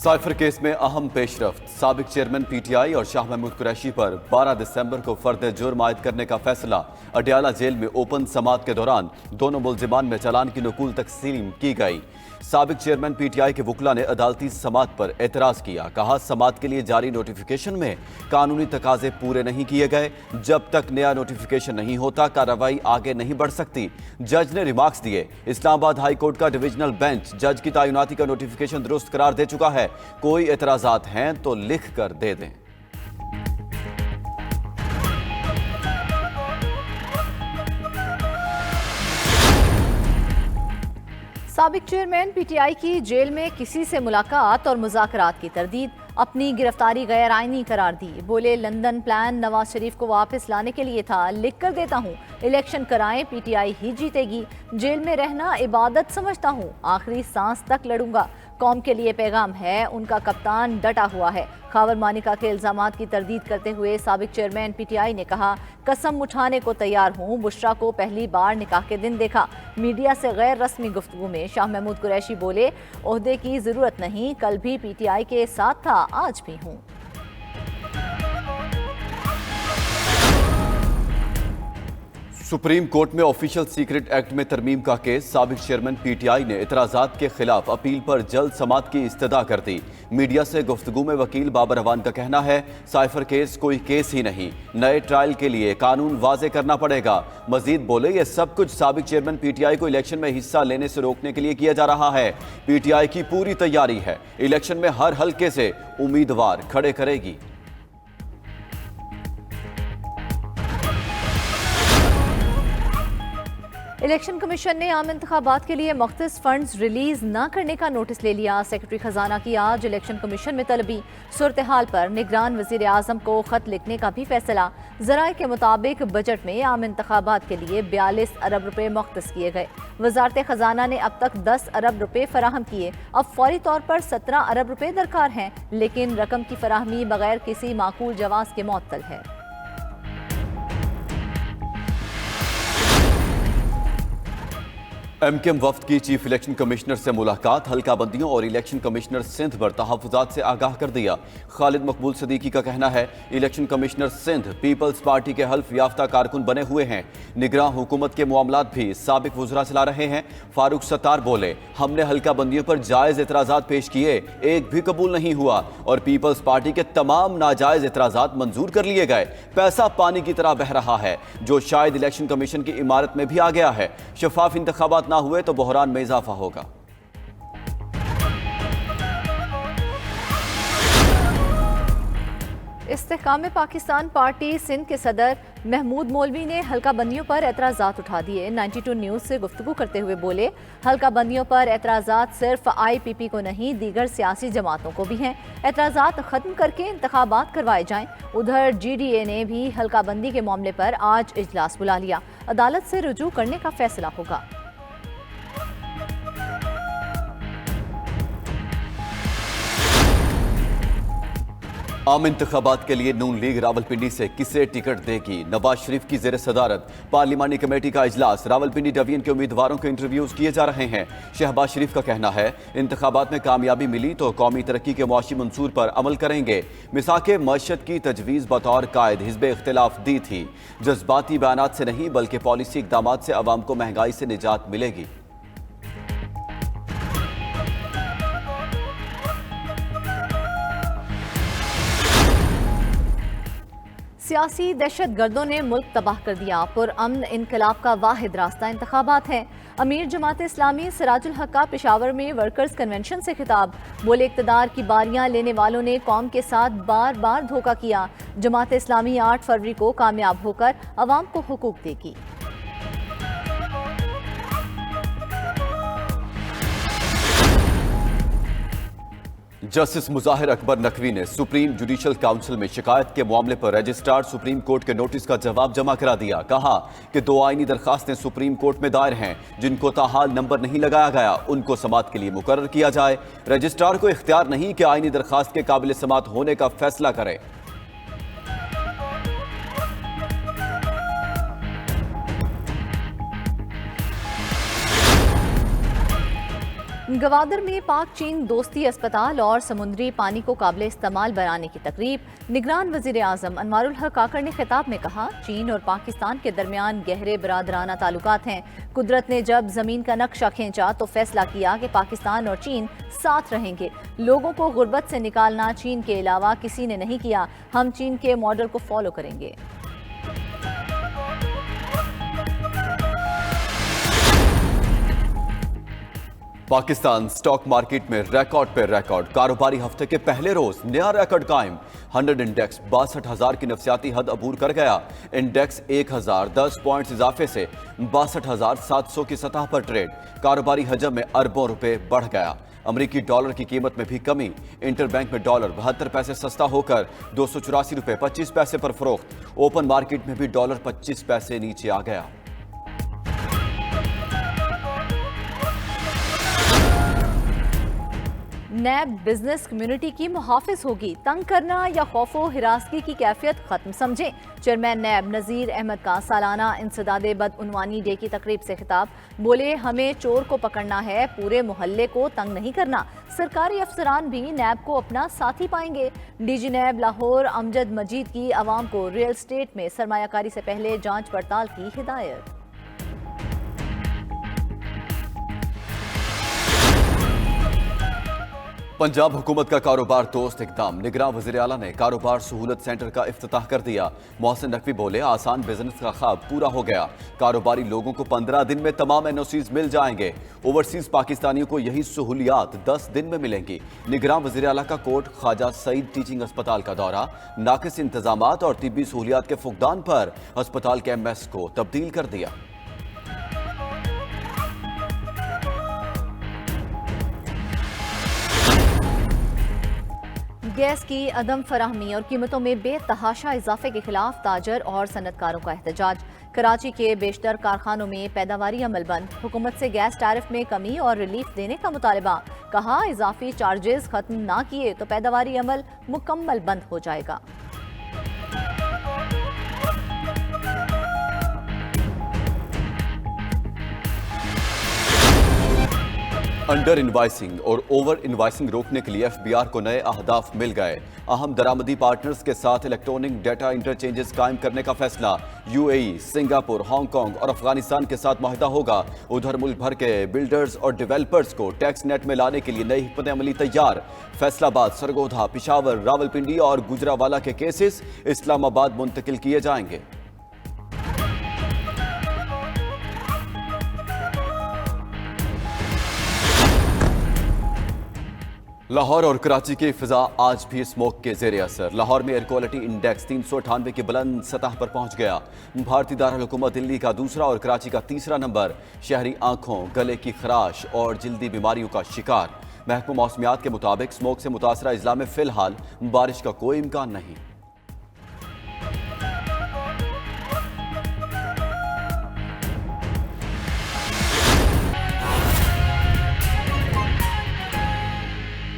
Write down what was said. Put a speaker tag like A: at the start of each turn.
A: Cipher case में अहम पेशरफ्त। साबिक चेयरमैन पीटीआई और शाह महमूद कुरैशी पर 12 दिसंबर को फर्द जुर्म आयद करने का फैसला। अडयाला जेल में ओपन समात के दौरान दोनों मुल्जिमान में चालान की नकूल तकसीम की गई। साबिक चेयरमैन पीटीआई के वकला ने अदालती समात पर एतराज किया। कहा, समात के लिए जारी नोटिफिकेशन में कानूनी तकाजे पूरे नहीं किए गए। जब तक नया नोटिफिकेशन नहीं होता कार्रवाई आगे नहीं बढ़ सकती। जज ने रिमार्क्स दिए। इस्लामाबाद हाई कोर्ट का डिविजनल बेंच जज की तैनाती का नोटिफिकेशन दुरुस्त करार दे चुका है। कोई एतराजात हैं तो लिख कर दे दें।
B: साबिक चेयरमैन पीटीआई की जेल में किसी से मुलाकात और मुज़ाकरात की तरदीद। अपनी गिरफ्तारी गैर आईनी करार दी। बोले, लंदन प्लान नवाज शरीफ को वापस लाने के लिए था, लिख कर देता हूँ। इलेक्शन कराएं, पीटीआई ही जीतेगी। जेल में रहना इबादत समझता हूँ, आखिरी सांस तक लड़ूंगा। कौम के लिए पैगाम है, उनका कप्तान डटा हुआ है। खावर मानिका के इल्जामात की तरदीद करते हुए साबिक चेयरमैन पीटीआई ने कहा, कसम उठाने को तैयार हूँ। बुशरा को पहली बार निकाह के दिन देखा। मीडिया से गैर रस्मी गुफ्तगू में शाह महमूद कुरैशी बोले, ओहदे की जरूरत नहीं, कल भी पीटीआई के साथ था, आज भी हूँ।
A: सुप्रीम कोर्ट में ऑफिशियल सीक्रेट एक्ट में तरमीम का केस। साबिक चेयरमैन पीटीआई ने इतराजात के खिलाफ अपील पर जल्द समात की इस्तदा कर दी। मीडिया से गुफ्तगू में वकील बाबर अवान का कहना है, साइफर केस कोई केस ही नहीं, नए ट्रायल के लिए कानून वाजे करना पड़ेगा। मजीद बोले, ये सब कुछ साबिक चेयरमैन पीटीआई को इलेक्शन में हिस्सा लेने से रोकने के लिए किया जा रहा है। पीटीआई की पूरी तैयारी है, इलेक्शन में हर हल्के से उम्मीदवार खड़े करेगी।
B: इलेक्शन कमीशन ने आम इंतखाबात के लिए मुख्तस फंड्स रिलीज न करने का नोटिस ले लिया। सेक्रेटरी खजाना की आज इलेक्शन कमीशन में तलबी। सूरत हाल पर निगरान वजीर आजम को खत लिखने का भी फैसला। जराये के मुताबिक बजट में आम इंतखाबात के लिए 42 अरब रुपए मुख्तस किए गए। वजारत खजाना ने अब तक 10 अरब रुपए फराहम किए। अब फौरी तौर पर 17 अरब रुपए दरकार हैं, लेकिन रकम की फराहमी बगैर किसी माकूल जवाब के मुअत्तल है।
A: एमकेएम वफ्द की चीफ इलेक्शन कमिश्नर से मुलाकात। हल्का बंदियों और इलेक्शन कमिश्नर सिंध पर तहफ़्फ़ुज़ात से आगाह कर दिया। खालिद मकबूल सदीकी का कहना है, इलेक्शन कमिश्नर सिंध पीपल्स पार्टी के हल्फ याफ्ता कारकुन बने हुए हैं। निगरान हुकूमत के मामलात भी साबिक वज़रा चला रहे हैं। फारूक सत्तार बोले, हमने हल्का बंदियों पर जायज़ एतराज़ात पेश किए, एक भी कबूल नहीं हुआ और पीपल्स पार्टी के तमाम नाजायज़ एतराज़ात मंजूर कर लिए गए। पैसा पानी की तरह बह रहा है, जो शायद इलेक्शन कमीशन की इमारत में भी आ गया है। शफाफ इंतखाबात ना हुए तो बहरान में इजाफा होगा।
B: इस्तेहकाम पाकिस्तान पार्टी सिंध के सदर महमूद मौलवी ने हल्का बंदियों पर एतराज़ात उठा दिए। 92 न्यूज़ से गुफ्तगू करते हुए बोले, हल्का बंदियों पर एतराज़ात सिर्फ IPP को नहीं, दीगर सियासी जमातों को भी हैं। एतराज़ात खत्म करके इंतखाबात करवाए जाएं। उधर GDA ने भी हल्का बंदी के मामले पर आज इजलास बुला लिया। अदालत से रुजू करने का फैसला होगा।
A: आम इंतखाबात के लिए नून लीग रावलपिंडी से किसे टिकट देगी। नवाज शरीफ की ज़ेर सदारत पार्लिमानी कमेटी का इजलास। रावलपिंडी डिवीजन के उम्मीदवारों के इंटरव्यूज किए जा रहे हैं। शहबाज शरीफ का कहना है, इंतखाबात में कामयाबी मिली तो कौमी तरक्की के मुआशी मंसूर पर अमल करेंगे। मिसाके मईशत की तजवीज़ बतौर कायद हिज़्ब इख्तिलाफ दी थी। जज्बाती बयानात से नहीं बल्कि पॉलिसी इकदाम से अवाम को महंगाई से निजात मिलेगी।
B: सियासी दहशत गर्दों ने मुल्क तबाह कर दिया। पुरअमन इनकलाब का वाहिद रास्ता इंतखाबात है। अमीर जमात इस्लामी सिराजुल हक का पेशावर में वर्कर्स कन्वेंशन से खिताब। बोले, इक़्तिदार की बारियां लेने वालों ने कौम के साथ बार बार धोखा किया। जमात इस्लामी 8 फरवरी को कामयाब होकर अवाम को हुकूक देगी।
A: जस्टिस मुजाहिर अकबर नकवी ने सुप्रीम जुडिशल काउंसिल में शिकायत के मामले पर रजिस्ट्रार सुप्रीम कोर्ट के नोटिस का जवाब जमा करा दिया। कहा कि 2 आईनी दरखास्तें सुप्रीम कोर्ट में दायर हैं, जिनको ताहाल नंबर नहीं लगाया गया, उनको समात के लिए मुकर्रर किया जाए। रजिस्ट्रार को इख्तियार नहीं कि आईनी दरखास्त के काबिल समात होने का फैसला करे।
B: गवादर में पाक चीन दोस्ती अस्पताल और समुद्री पानी को काबिल इस्तेमाल बनाने की तकरीब। निगरान वजीर आजम अनवारुल हक काकड़ ने खिताब में कहा, चीन और पाकिस्तान के दरमियान गहरे बरादराना ताल्लुकात हैं। कुदरत ने जब जमीन का नक्शा खींचा तो फैसला किया कि पाकिस्तान और चीन साथ रहेंगे। लोगों को गुर्बत से निकालना चीन के अलावा किसी ने नहीं किया। हम चीन के मॉडल को फॉलो करेंगे।
A: पाकिस्तान स्टॉक मार्केट में रिकॉर्ड पे रिकॉर्ड। कारोबारी हफ्ते के पहले रोज नया रिकॉर्ड कायम। 100 इंडेक्स 62,000 की नफसियाती हद अबूर कर गया। इंडेक्स 1010 पॉइंट्स इजाफे से 62,700 की सतह पर ट्रेड। कारोबारी हजम में अरबों रुपए बढ़ गया। अमरीकी डॉलर की कीमत में भी कमी। इंटरबैंक में डॉलर 72 पैसे सस्ता होकर 284 रुपए 25 पैसे पर फरोख्त। ओपन मार्केट में भी डॉलर 25 पैसे नीचे आ गया।
B: नैब बिजनेस कम्युनिटी की मुहाफिज होगी। तंग करना या खौफो हिरासगी की कैफियत खत्म समझें। चेयरमैन नैब नज़ीर अहमद का सालाना इंसदादे बदउनवानी डे की तकरीब से खिताब। बोले, हमें चोर को पकड़ना है, पूरे मोहल्ले को तंग नहीं करना। सरकारी अफसरान भी नैब को अपना साथी पाएंगे। डीजी नैब लाहौर अमजद मजीद की आवाम को रियल स्टेट में सरमायाकारी से पहले जांच पड़ताल की हिदायत।
A: पंजाब हुकूमत का कारोबार दोस्त इकदाम। निगरान वज़ीर आला ने कारोबार सहूलत सेंटर का इफ्तिताह कर दिया। मोहसिन नकवी बोले, आसान बिजनेस का ख्वाब पूरा हो गया। कारोबारी लोगों को 15 दिन में तमाम एनओसीज मिल जाएंगे। ओवरसीज पाकिस्तानियों को यही सहूलियात 10 दिन में मिलेंगी। निगरान वज़ीर आला का कोट ख्वाजा सईद टीचिंग अस्पताल का दौरा। नाकिस इंतजामात और तिब्बी सहूलियात के फुकदान पर अस्पताल के MS को तब्दील कर दिया।
B: गैस की अदम फराहमी और कीमतों में बेतहाशा इजाफे के खिलाफ ताजर और सनतकारों का एहतजाज। कराची के बेशतर कारखानों में पैदावारी अमल बंद। हुकूमत से गैस टैरिफ में कमी और रिलीफ देने का मुतालबा। कहा, इजाफी चार्जेस खत्म ना किए तो पैदावारी अमल मुकम्मल बंद हो जाएगा।
A: अंडर इनवाइसिंग और ओवर इनवाइसिंग रोकने के लिए FBR को नए अहदाफ मिल गए। अहम दरामदी पार्टनर्स के साथ इलेक्ट्रॉनिक डेटा इंटरचेंजेस कायम करने का फैसला। UAE, सिंगापुर, हांगकांग और अफगानिस्तान के साथ मुआहदा होगा। उधर मुल्क भर के बिल्डर्स और डेवलपर्स को टैक्स नेट में लाने के लिए नई हिकमत अमली तैयार। फैसलाबाद, सरगोधा, पिशावर, रावलपिंडी और गुजरावाला के केसेस इस्लामाबाद मुंतकिल किए जाएंगे। लाहौर और कराची की फिजा आज भी स्मोक के जेर असर। लाहौर में एयर क्वालिटी इंडेक्स 398 की बुलंद सतह पर पहुंच गया। भारतीय दारुल हुकूमत दिल्ली का दूसरा और कराची का तीसरा नंबर। शहरी आंखों, गले की खराश और जल्दी बीमारियों का शिकार। महकमा मौसमियात के मुताबिक स्मोक से मुतासरा अजला में फिलहाल बारिश का कोई इम्कान नहीं।